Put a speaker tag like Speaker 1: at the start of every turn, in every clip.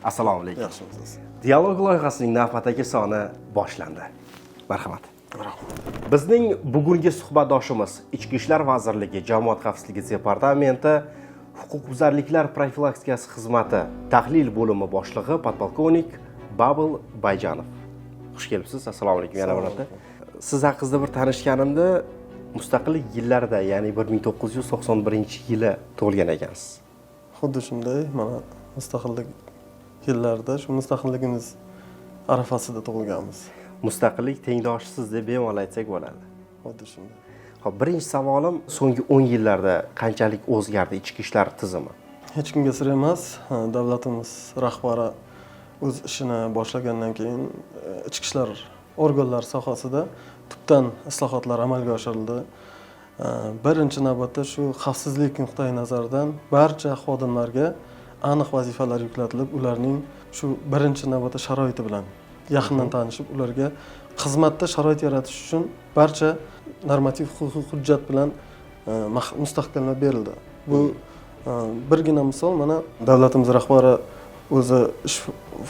Speaker 1: Assalomu alaykum.
Speaker 2: Yaxshimisiz?
Speaker 1: Dialog loyihasining navbatdagi soni boshlandi. Marhamat.
Speaker 2: Rahmat.
Speaker 1: Bizning bugungi suhbatdoshimiz Ichki ishlar vazirligi Jamoat xavfsizligi departamenti huquqbuzarliklar profilaktikasi xizmati tahlil bo'limi boshlig'i podpolkovnik Babul Bayjanov. Xush kelibsiz. Assalomu alaykum yana bir marta. Siz haqingizda bir tanishganimda mustaqillik yillarida, ya'ni 1991-yili tug'ilgan ekansiz.
Speaker 2: Xuddi shunday, mana mustaqillik yillarida shu mustaqilligimiz arafasida tug'ilganmiz.
Speaker 1: Mustaqillik tengdoshisiz deb bemalol aytsak bo'ladi.
Speaker 2: Xuddi shunday.
Speaker 1: Xo'p, birinchi savolim, so'nggi 10 yillarda qanchalik o'zgardi ichki ishlar tizimi?
Speaker 2: Hech kimga sir emas, davlatimiz rahbari o'z ishini boshlagandan keyin ichki ishlar organlari sohasida tubdan islohotlar amalga oshirildi. Birinchi navbatda shu xavfsizlik nuqtai nazaridan barcha xodimlarga aniq vazifalar yuklatilib, ularning shu birinchi navbatda sharoiti bilan yaqindan tanishib, ularga xizmatda sharoit yaratish uchun barcha normativ huquqiy hujjat bilan mustahkamlab berildi. Bu birgina misol, mana davlatimiz rahbari o'zi ish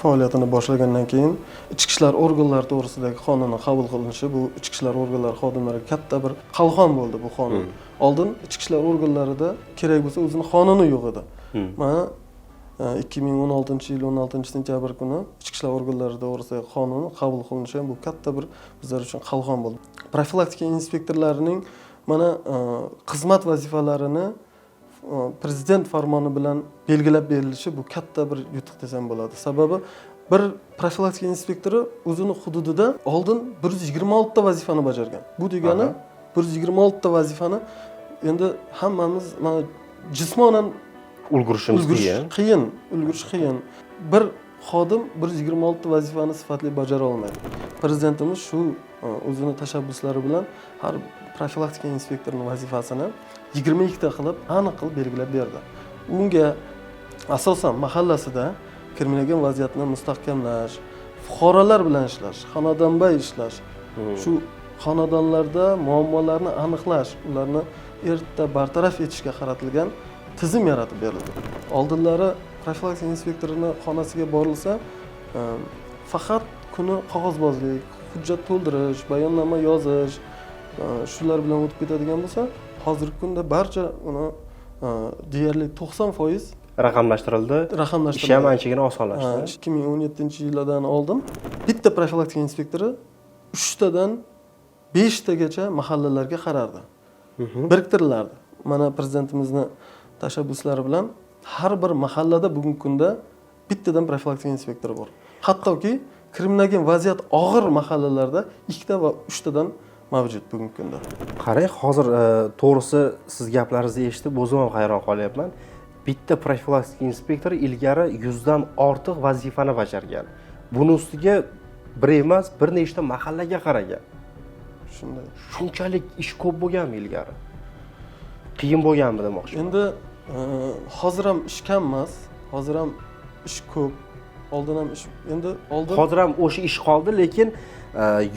Speaker 2: faoliyatini boshlagandan keyin ichki ishlar organlari to'g'risidagi qonunni qabul qilinishi bu ichki ishlar organlari xodimlariga katta bir qalqon bo'ldi bu qonun. Oldin ichki ishlar organlarida kerak bo'lsa o'zining qonuni yo'q edi. Mana 2016-yil 16-sentyabr kuni ichki ishlar organlari to'g'risidagi qonun qabul qilinishi ham bu katta bir bizlar uchun qalqon bo'ldi. Profilaktika inspektorlarining mana xizmat vazifalarini prezident farmoni bilan belgilab berilishi bu katta bir yutuq desam bo'ladi. Sababi bir profilaktika inspektori o'zining hududida oldin 126 ta vazifani bajargan. Bu degani 126 ta vazifani endi hammamiz mana jismonan
Speaker 1: Ulgurishimiz qiyin.
Speaker 2: Ulgurish qiyin. Bir xodim 126 ta vazifani sifatli bajara olmaydi. Prezidentimiz shu o'zining tashabbuslari bilan har profilaktika inspektorining vazifasini 22 ta qilib, aniq qilib belgilab berdi. Unga asosan mahallasida kirmagan vaziyatni mustahkamlash, fuqarolar bilan ishlash, xonadonbay ishlash, shu xonadonlarda muammolarni aniqlash, ularni erta bartaraf etishga qaratilgan tizim yaratib berildi. Oldinlari profilaktika inspektorining xonasiga borilsa, faqat kuni qog'ozbozlik, hujjat to'ldirish, bayonnoma yozish, shular bilan o'tib ketadigan bo'lsa, hozirgi kunda barcha uni deyarli 90%
Speaker 1: raqamlashtirildi. Ish ham anchagina osonlashdi.
Speaker 2: 2017-yildan oldin bitta profilaktika inspektori 3 tadan 5 tagacha mahallalarga qarardi. Biriktiriladi. Mana prezidentimizning tashabbuslari bilan har bir mahallada bugungi kunda bittadan profilaktika inspektori bor. Hattoki kirmagan vaziyat og'ir mahallalarda 2 ta va 3 tadan mavjud bugungi kunda.
Speaker 1: Qarang, hozir to'g'risi siz gaplaringizni eshitib o'zim ham hayron qolyapman. Bitta profilaktika inspektori ilgari 100 dan ortiq vazifani bajargan. Buning ustiga bir emas, bir nechta mahallaga qaragan.
Speaker 2: Shunday.
Speaker 1: Shunchalik ish ko'p bo'lganmi ilgari? Qiyin bo'lganmi demoqchi.
Speaker 2: Endi hozir ham ish kam emas, hozir ham ish ko'p. Oldin ham ish, endi oldin
Speaker 1: hozir ham o'sha ish qoldi, lekin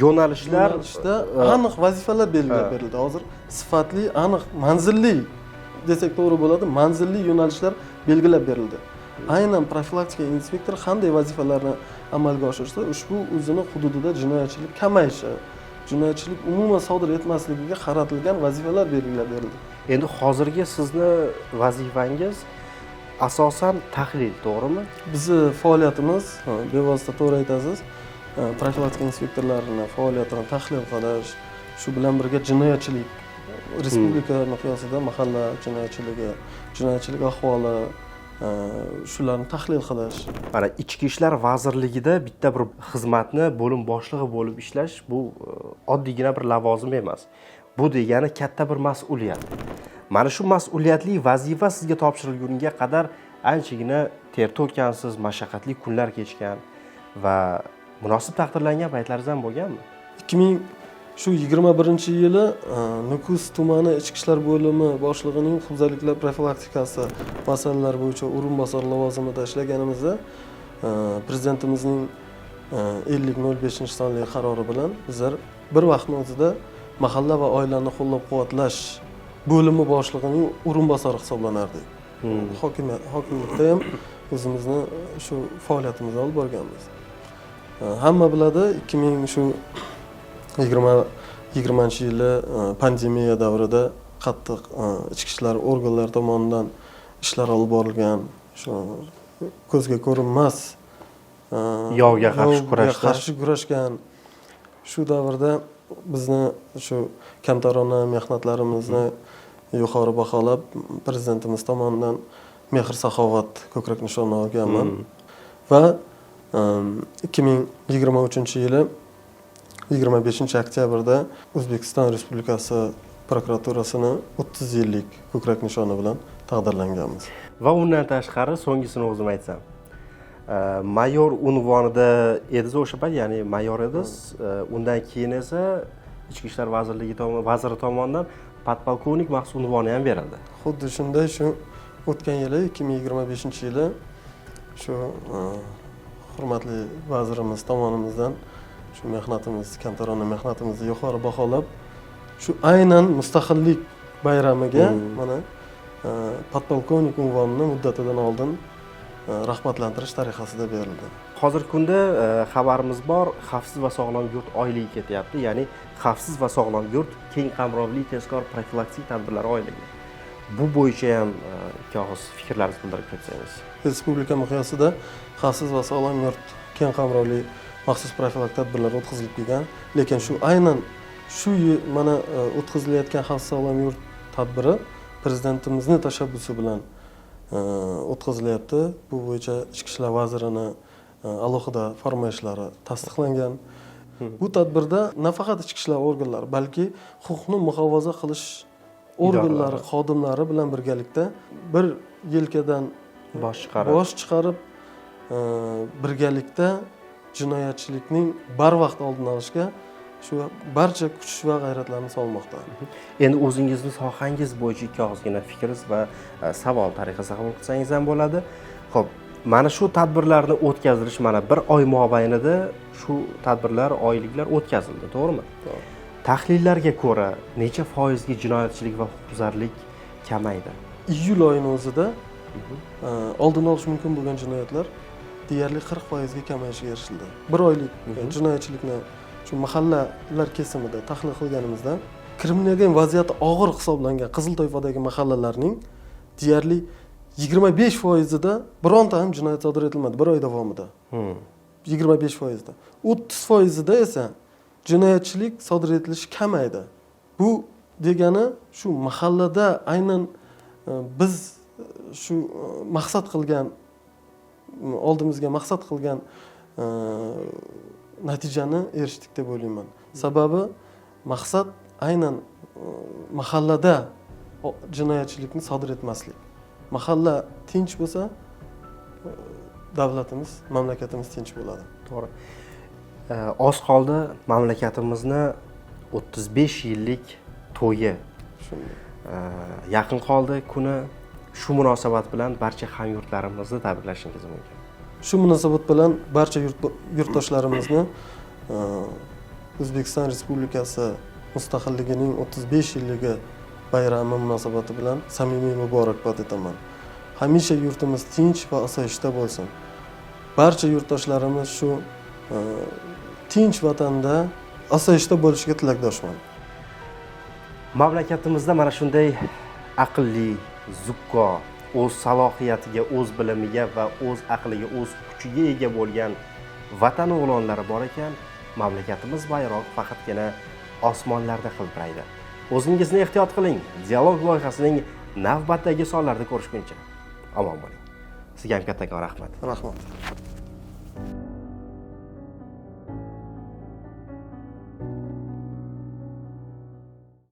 Speaker 1: yo'nalishda
Speaker 2: aniq vazifalar belgilab berildi. Hozir sifatli, aniq, manzilli desak to'g'ri bo'ladi, manzilli yo'nalishlar belgilab berildi. Aynan profilaktika inspektori qanday vazifalarni amalga oshirsa, ushbu o'zining hududida jinoyatchilik kamayishi, jinoyatchilik umuman sodir etmasligiga qaratilgan vazifalar belgilab berildi.
Speaker 1: Endi hozirgi sizni vazifangiz asosan tahlil, to'g'rimi?
Speaker 2: Bizning faoliyatimiz, bevosita to'g'ri aytasiz, profilaktika inspektorlarining faoliyatini tahlil qilish, shu bilan birga jinoyatchilik, respublika miqyosida mahalla jinoyatchilik ahvoli, shularni tahlil qilish.
Speaker 1: Mana Ichki ishlar vazirligida bitta bir xizmatni bo'lim boshlig'i bo'lib ishlash bu oddiygina bir lavozim emas. Bu degani katta bir mas'uliyat. Mana shu mas'uliyatli vazifa sizga topshirilguniga qadar anchagina ter to'kkansiz, mashaqqatli kunlar kechgan va munosib taqdirlangan paytlaringiz ham bo'lganmi?
Speaker 2: 2021-yili Nukus tumani ichki ishlar bo'limi boshlig'ining huquqbuzarliklar profilaktikasi masalalari bo'yicha o'rinbosar lavozimida ishlaganimizda prezidentimizning 50/05 sonli qarori bilan bizlar bir vaqtning o'zida mahalla va oilani qo'llab-quvvatlash bo'limi boshlig'ining o'rinbosari hisoblanardik. Hokimlikda ham o'zimizni shu faoliyatimizni olib borganmiz. Hamma biladi, 2020-yili pandemiya davrida qattiq ichki ishlar organlari tomonidan ishlar olib borilgan, shu ko'zga ko'rinmas
Speaker 1: yovga qarshi
Speaker 2: kurashgan shu davrda bizni shu kamtarona mehnatlarimizni yuqori baholab prezidentimiz tomonidan mehr-saxovat ko'krak nishoni olganman va 2023-yili 25-oktyabrda O'zbekiston Respublikasi prokuraturasini 30 yillik ko'krak nishoni bilan taqdirlanganmiz.
Speaker 1: Va undan tashqari so'nggisini o'zim aytsam. Mayor unvonida edingiz o'sha payt, ya'ni mayor edingiz. Undan keyin esa Ichki ishlar vaziri tomonidan podpolkovnik maxsus unvoni ham berildi.
Speaker 2: Xuddi shunday, shu o'tgan yili 2025-yili shu hurmatli vazirimiz tomonidan shu mehnatimiz, kamtarona mehnatimizni yuqori baholab, shu aynan mustaqillik bayramiga mana podpolkovnik unvonini muddatidan oldin rag'batlantirish tariqasida berildi.
Speaker 1: Hozirgi kunda xabarimiz bor, xavfsiz va sog'lom yurt oyligi ketyapti, ya'ni xavfsiz va sog'lom yurt keng qamrovli tezkor profilaktik tadbirlar oyligi. Bu bo'yicha ham ikki og'iz fikrlaringizni bildirib ketsangiz.
Speaker 2: Respublika miqyosida xavfsiz va sog'lom yurt keng qamrovli maxsus profilaktik tadbirlar o'tkazilib kelgan, lekin shu aynan shu mana o'tkazilayotgan xavfsiz sog'lom yurt tadbiri prezidentimizning tashabbusi bilan o'tkazilyapti. Bu bo'yicha Ichki ishlar vazirini alohida farmoyishlari tasdiqlangan. Bu tadbirda nafaqat ichki ishlar organlari, balki huquqni muhofaza qilish organlari xodimlari bilan birgalikda bir yelkadan bosh chiqarib birgalikda jinoyatchilikning barvaqt oldini olishga shu barcha kuch va g'ayratlarni solmoqda.
Speaker 1: Endi o'zingizni sohangiz bo'yicha ikki og'izgina fikringiz va savol tariqasida qabul qilsangiz ham bo'ladi. Xo'p, mana shu tadbirlarni o'tkazilish mana bir oy mobaynida shu tadbirlar, oyliklar o'tkazildi, to'g'rimi?
Speaker 2: To'g'ri.
Speaker 1: Tahlillarga ko'ra necha foizga jinoyatchilik va huquqbuzarlik kamaydi?
Speaker 2: Iyul oyining o'zida oldini olish mumkin bo'lgan jinoyatlar deyarli 40% ga kamayishga erishildi. Bir oylik jinoyatchilikni shu mahallalar kesimida tahlil qilganimizda kriminogen vaziyati og'ir hisoblangan qizil toifadagi mahallalarning deyarli 25% da bironta ham jinoyat sodir etilmadi bir oy davomida. 25%da. 30% da esa jinoyatchilik sodir etilishi kamaydi. Bu degani shu mahallada aynan biz shu maqsad qilgan, oldimizga maqsad qilgan natijani erishdik deb o'ylayman. Sababi maqsad aynan mahallada jinoyatchilikni sodir etmaslik. Mahalla tinch bo'lsa, davlatimiz, mamlakatimiz tinch bo'ladi.
Speaker 1: To'g'ri. Oz qoldi mamlakatimizni 35 yillik to'yi. Yaqin qoldi kuni. Shu munosabat bilan barcha hamyurtlarimizni tabriklashingiz mumkin.
Speaker 2: Shu munosabat bilan barcha yurtdoshlarimizni O'zbekiston Respublikasi mustaqilligining 35 yilligi bayrami munosabati bilan samimiy muborakbod etaman. Hamisha yurtimiz tinch va osoyishta bo'lsin. Barcha yurtdoshlarimiz shu tinch vatanda osoyishta bo'lishiga tilakdoshman.
Speaker 1: Mamlakatimizda mana shunday aqlli, zukko, o'z salohiyatiga, o'z bilimiga va o'z aqliga, o'z kuchiga ega bo'lgan vatan o'g'lonlari bor ekan, mamlakatimiz bayroq faqatgina osmonlarda hilpiraydi. O'zingizni ehtiyot qiling. Dialog loyihasining navbatdagi sonlarida ko'rishguncha omon bo'ling. Sizga ham kattakon rahmat.
Speaker 2: Rahmat.